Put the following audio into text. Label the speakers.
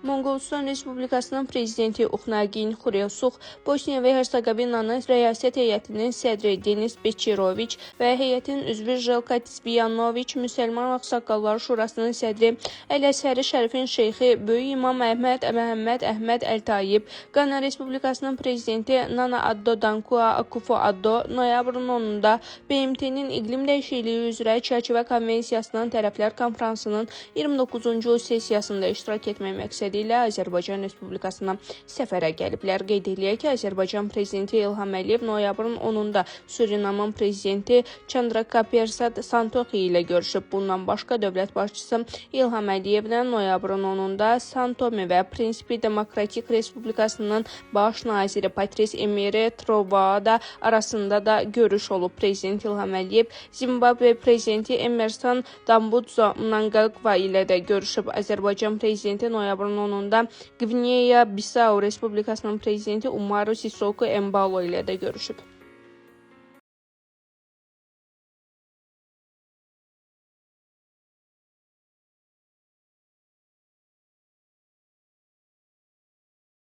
Speaker 1: Monqolistan Respublikasının prezidenti Uxnagin Xurelsuq, Bosniya və Hersegovinanın rəyasət heyətinin sədri Denis Beçiroviç və heyətin üzvü Jelka Tisbiyanoviç, Müsəlman Ağsaqqalları Şurasının sədri Əl-Əshəri Şərifin şeyxi Böyük İmam Əhməd Məhəmməd Əhməd Əl-Tayyib, Qana Respublikasının prezidenti Nana Addo Dankua Akufo-Addo noyabrın 10-da BMT-nin iqlim dəyişikliyi üzrə çərçivə konvensiyasının tərəflər konfransının 29-cu sessiyasında iştirak etmək məqsədi ilə Azərbaycan Respublikasına səfərə gəliblər. Qeyd edilək ki, Azərbaycan prezidenti İlham Əliyev noyabrın 10-da Surinamın prezidenti Chandrakapersad Santoxi ilə görüşüb. Bundan başqa dövlət başçısı İlham Əliyevlə noyabrın 10-da San Tome və Prinsipi Demokratik Respublikasının baş naziri Patrice Emery Trovoada arasında da görüş olub. Prezident İlham Əliyev Zimbabwe prezidenti Emmerson Dambudzo Mnangagwa ilə də görüşüb. Azərbaycan prezidenti noyabrın 10-da Qvineya Bissau Respublikasının prezidenti Umaru Sissoku Embalo ilə də görüşüb.